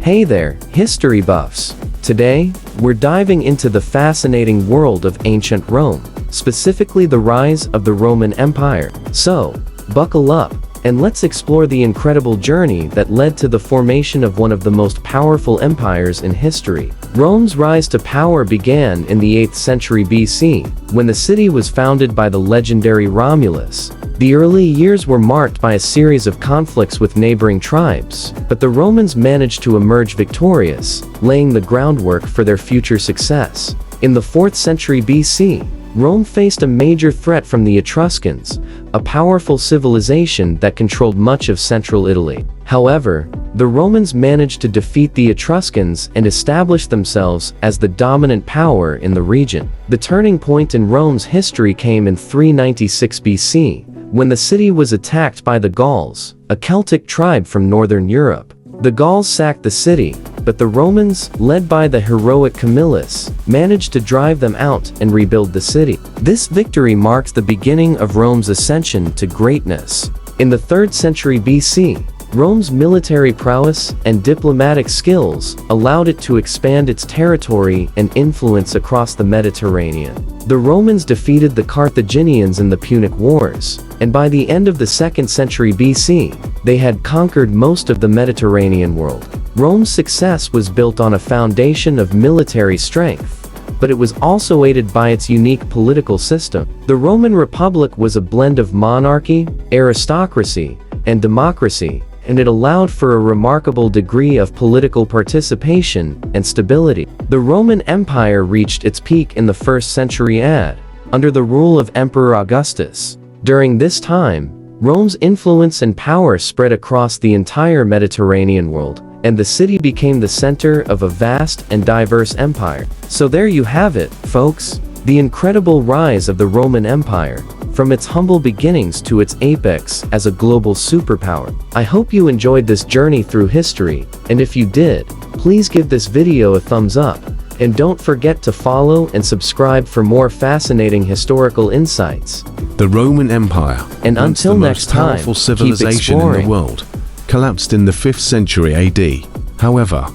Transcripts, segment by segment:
Hey there, history buffs! Today, we're diving into the fascinating world of ancient Rome, specifically the rise of the Roman Empire. So, buckle up, and let's explore the incredible journey that led to the formation of one of the most powerful empires in history. Rome's rise to power began in the 8th century BC, when the city was founded by the legendary Romulus. The early years were marked by a series of conflicts with neighboring tribes, but the Romans managed to emerge victorious, laying the groundwork for their future success. In the 4th century BC, Rome faced a major threat from the Etruscans, a powerful civilization that controlled much of central Italy. However, the Romans managed to defeat the Etruscans and establish themselves as the dominant power in the region. The turning point in Rome's history came in 396 BC, when the city was attacked by the Gauls, a Celtic tribe from northern Europe. The Gauls sacked the city, but the Romans, led by the heroic Camillus, managed to drive them out and rebuild the city. This victory marks the beginning of Rome's ascension to greatness. In the 3rd century BC, Rome's military prowess and diplomatic skills allowed it to expand its territory and influence across the Mediterranean. The Romans defeated the Carthaginians in the Punic Wars, and by the end of the 2nd century BC, they had conquered most of the Mediterranean world. Rome's success was built on a foundation of military strength, but it was also aided by its unique political system. The Roman Republic was a blend of monarchy, aristocracy, and democracy, and it allowed for a remarkable degree of political participation and stability. The Roman Empire reached its peak in the 1st century AD, under the rule of Emperor Augustus. During this time, Rome's influence and power spread across the entire Mediterranean world, and the city became the center of a vast and diverse empire. So there you have it, folks, the incredible rise of the Roman Empire, from its humble beginnings to its apex as a global superpower. I hope you enjoyed this journey through history, and if you did, please give this video a thumbs up, and don't forget to follow and subscribe for more fascinating historical insights. The Roman Empire, And until next time, powerful civilization keep in exploring. the world, collapsed in the 5th century AD. However,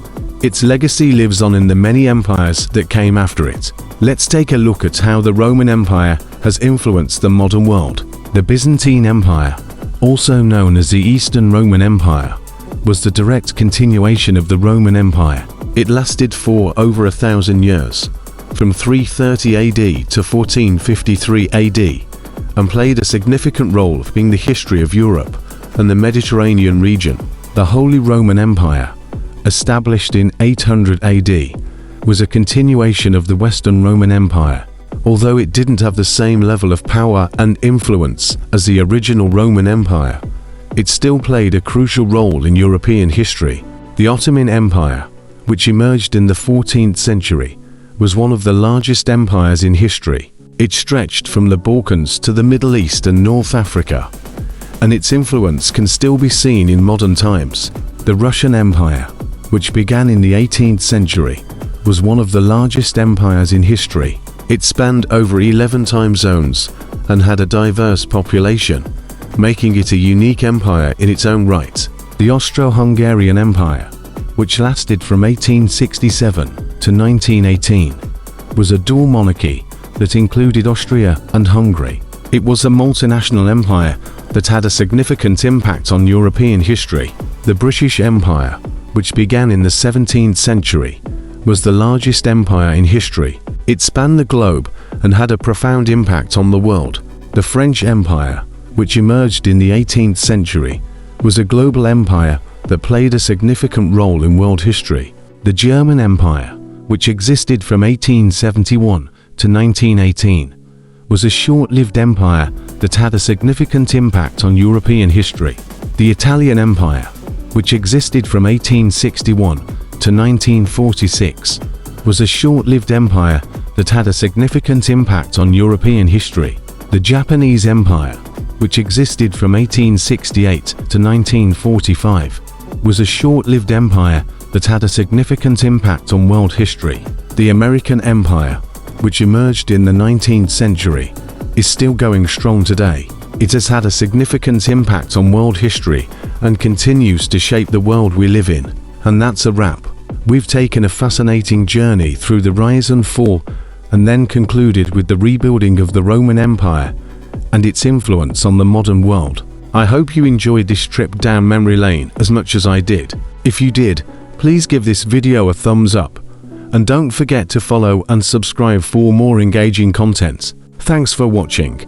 its legacy lives on in the many empires that came after it. Let's take a look at how the Roman Empire has influenced the modern world. The Byzantine Empire, also known as the Eastern Roman Empire, was the direct continuation of the Roman Empire. It lasted for over 1,000 years, from 330 AD to 1453 AD, and played a significant role in being the history of Europe and the Mediterranean region. The Holy Roman Empire, established in 800 AD, was a continuation of the Western Roman Empire. Although it didn't have the same level of power and influence as the original Roman Empire, it still played a crucial role in European history. The Ottoman Empire, which emerged in the 14th century, was one of the largest empires in history. It stretched from the Balkans to the Middle East and North Africa, and its influence can still be seen in modern times. The Russian Empire, which began in the 18th century, was one of the largest empires in history. It spanned over 11 time zones and had a diverse population, making it a unique empire in its own right. The Austro-Hungarian Empire, which lasted from 1867 to 1918, was a dual monarchy that included Austria and Hungary. It was a multinational empire that had a significant impact on European history. The British Empire, which began in the 17th century, was the largest empire in history. It spanned the globe and had a profound impact on the world. The French Empire, which emerged in the 18th century, was a global empire that played a significant role in world history. The German Empire, which existed from 1871 to 1918, was a short-lived empire that had a significant impact on European history. The Italian Empire, which existed from 1861 to 1946, was a short-lived empire that had a significant impact on European history. The Japanese Empire, which existed from 1868 to 1945, was a short-lived empire that had a significant impact on world history. The American Empire, which emerged in the 19th century, is still going strong today. It has had a significant impact on world history and continues to shape the world we live in. And that's a wrap. We've taken a fascinating journey through the rise and fall, and then concluded with the rebuilding of the Roman Empire and its influence on the modern world. I hope you enjoyed this trip down memory lane as much as I did. If you did, please give this video a thumbs up. And don't forget to follow and subscribe for more engaging content. Thanks for watching,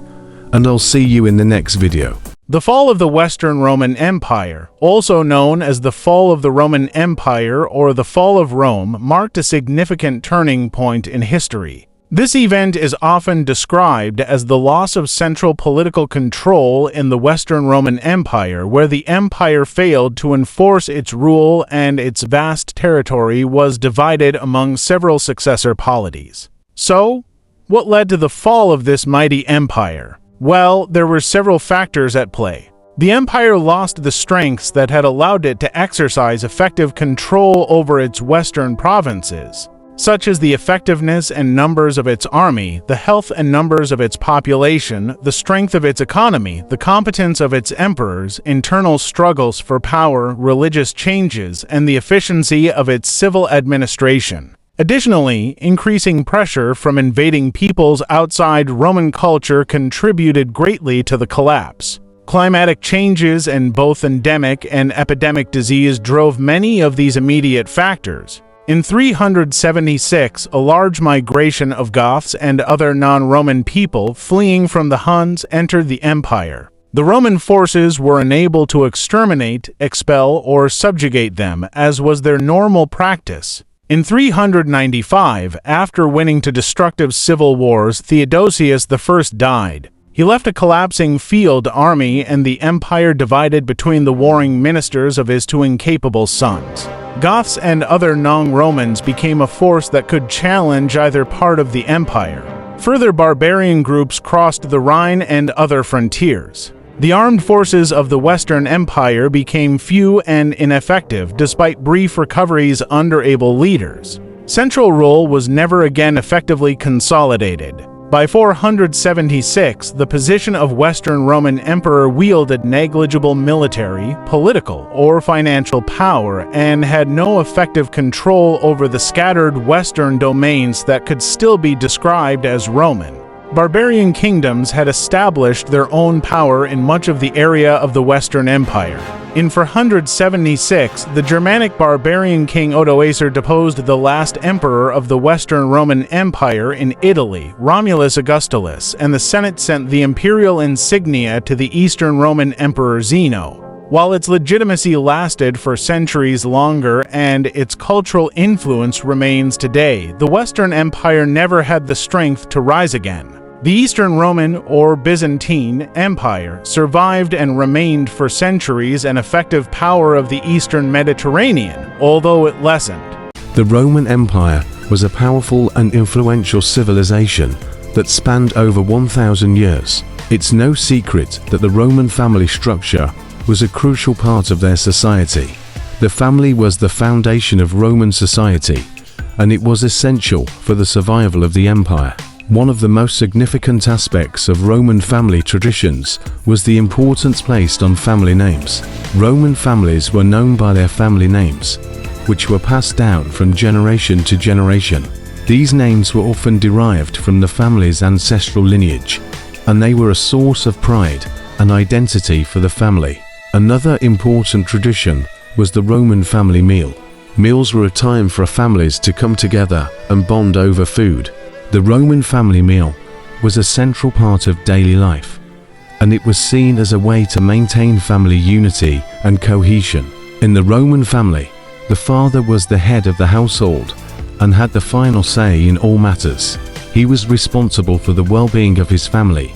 and I'll see you in the next video. The fall of the Western Roman Empire, also known as the fall of the Roman Empire or the fall of Rome, marked a significant turning point in history. This event is often described as the loss of central political control in the Western Roman Empire, where the empire failed to enforce its rule and its vast territory was divided among several successor polities. So, what led to the fall of this mighty empire? Well, there were several factors at play. The empire lost the strengths that had allowed it to exercise effective control over its western provinces, such as the effectiveness and numbers of its army, the health and numbers of its population, the strength of its economy, the competence of its emperors, internal struggles for power, religious changes, and the efficiency of its civil administration. Additionally, increasing pressure from invading peoples outside Roman culture contributed greatly to the collapse. Climatic changes and both endemic and epidemic disease drove many of these immediate factors. In 376, a large migration of Goths and other non-Roman people fleeing from the Huns entered the empire. The Roman forces were unable to exterminate, expel, or subjugate them, as was their normal practice. In 395, after winning two destructive civil wars, Theodosius I died. He left a collapsing field army and the empire divided between the warring ministers of his two incapable sons. Goths and other non-Romans became a force that could challenge either part of the empire. Further barbarian groups crossed the Rhine and other frontiers. The armed forces of the Western Empire became few and ineffective despite brief recoveries under able leaders. Central rule was never again effectively consolidated. By 476, the position of Western Roman Emperor wielded negligible military, political, or financial power and had no effective control over the scattered Western domains that could still be described as Roman. Barbarian kingdoms had established their own power in much of the area of the Western Empire. In 476, the Germanic barbarian king Odoacer deposed the last emperor of the Western Roman Empire in Italy, Romulus Augustulus, and the Senate sent the imperial insignia to the Eastern Roman Emperor Zeno. While its legitimacy lasted for centuries longer and its cultural influence remains today, the Western Empire never had the strength to rise again. The Eastern Roman or Byzantine Empire survived and remained for centuries an effective power of the Eastern Mediterranean, although it lessened. The Roman Empire was a powerful and influential civilization that spanned over 1,000 years. It's no secret that the Roman family structure was a crucial part of their society. The family was the foundation of Roman society, and it was essential for the survival of the empire. One of the most significant aspects of Roman family traditions was the importance placed on family names. Roman families were known by their family names, which were passed down from generation to generation. These names were often derived from the family's ancestral lineage, and they were a source of pride and identity for the family. Another important tradition was the Roman family meal. Meals were a time for families to come together and bond over food. The Roman family meal was a central part of daily life, and it was seen as a way to maintain family unity and cohesion. In the Roman family, the father was the head of the household and had the final say in all matters. He was responsible for the well-being of his family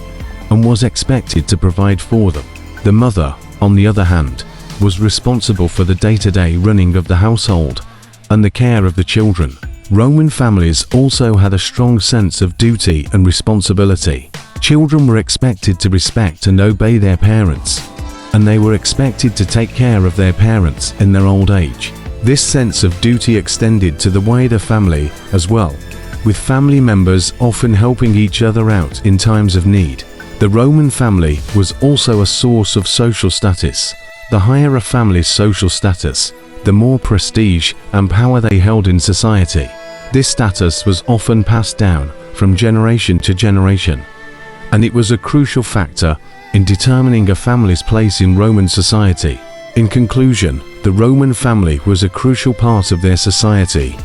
and was expected to provide for them. The mother, on the other hand, was responsible for the day-to-day running of the household and the care of the children. Roman families also had a strong sense of duty and responsibility. Children were expected to respect and obey their parents, and they were expected to take care of their parents in their old age. This sense of duty extended to the wider family as well, with family members often helping each other out in times of need. The Roman family was also a source of social status. The higher a family's social status, the more prestige and power they held in society. This status was often passed down from generation to generation, and it was a crucial factor in determining a family's place in Roman society. In conclusion, the Roman family was a crucial part of their society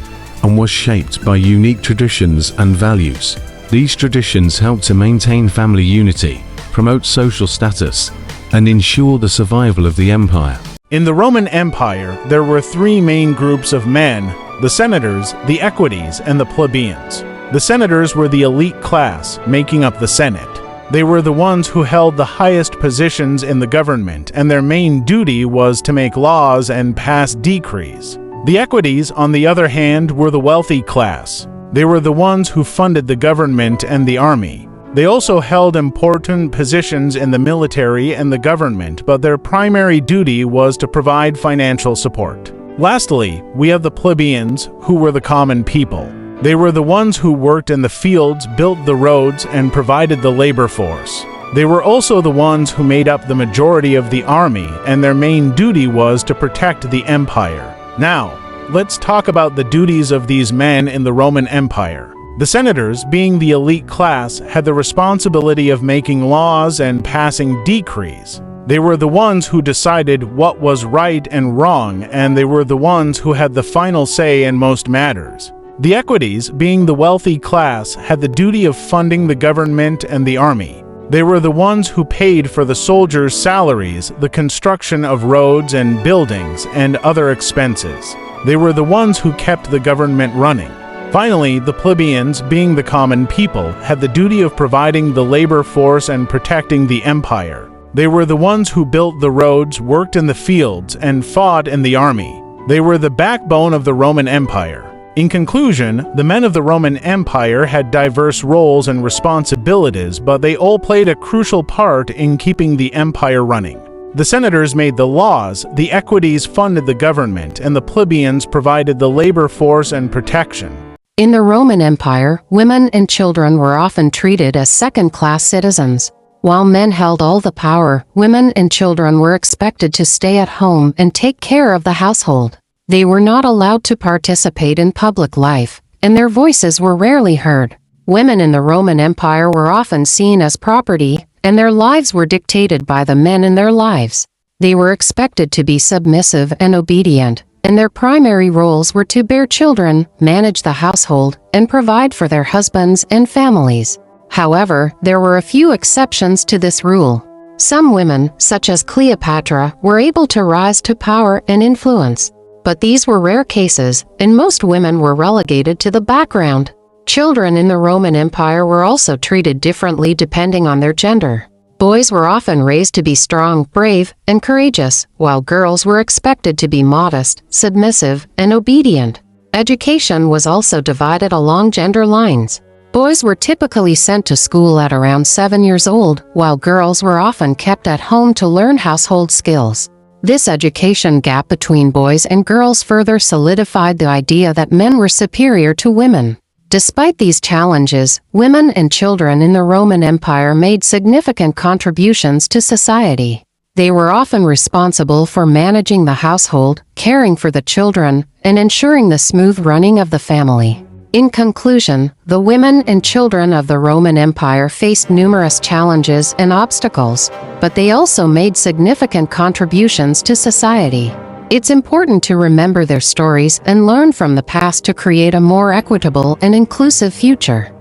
and was shaped by unique traditions and values. These traditions helped to maintain family unity, promote social status, and ensure the survival of the empire. In the Roman Empire, there were three main groups of men: the senators, the equites, and the plebeians. The senators were the elite class, making up the Senate. They were the ones who held the highest positions in the government, and their main duty was to make laws and pass decrees. The equites, on the other hand, were the wealthy class. They were the ones who funded the government and the army. They also held important positions in the military and the government, but their primary duty was to provide financial support. Lastly, we have the plebeians, who were the common people. They were the ones who worked in the fields, built the roads, and provided the labor force. They were also the ones who made up the majority of the army, and their main duty was to protect the empire. Now, let's talk about the duties of these men in the Roman Empire. The senators, being the elite class, had the responsibility of making laws and passing decrees. They were the ones who decided what was right and wrong, and they were the ones who had the final say in most matters. The equites, being the wealthy class, had the duty of funding the government and the army. They were the ones who paid for the soldiers' salaries, the construction of roads and buildings, and other expenses. They were the ones who kept the government running. Finally, the plebeians, being the common people, had the duty of providing the labor force and protecting the empire. They were the ones who built the roads, worked in the fields, and fought in the army. They were the backbone of the Roman Empire. In conclusion, the men of the Roman Empire had diverse roles and responsibilities, but they all played a crucial part in keeping the empire running. The senators made the laws, the equites funded the government, and the plebeians provided the labor force and protection. In the Roman Empire, women and children were often treated as second-class citizens. While men held all the power, women and children were expected to stay at home and take care of the household. They were not allowed to participate in public life, and their voices were rarely heard. Women in the Roman Empire were often seen as property, and their lives were dictated by the men in their lives. They were expected to be submissive and obedient, and their primary roles were to bear children, manage the household, and provide for their husbands and families. However, there were a few exceptions to this rule. Some women, such as Cleopatra, were able to rise to power and influence. But these were rare cases, and most women were relegated to the background. Children in the Roman Empire were also treated differently depending on their gender. Boys were often raised to be strong, brave, and courageous, while girls were expected to be modest, submissive, and obedient. Education was also divided along gender lines. Boys were typically sent to school at around 7 years old, while girls were often kept at home to learn household skills. This education gap between boys and girls further solidified the idea that men were superior to women. Despite these challenges, women and children in the Roman Empire made significant contributions to society. They were often responsible for managing the household, caring for the children, and ensuring the smooth running of the family. In conclusion, the women and children of the Roman Empire faced numerous challenges and obstacles, but they also made significant contributions to society. It's important to remember their stories and learn from the past to create a more equitable and inclusive future.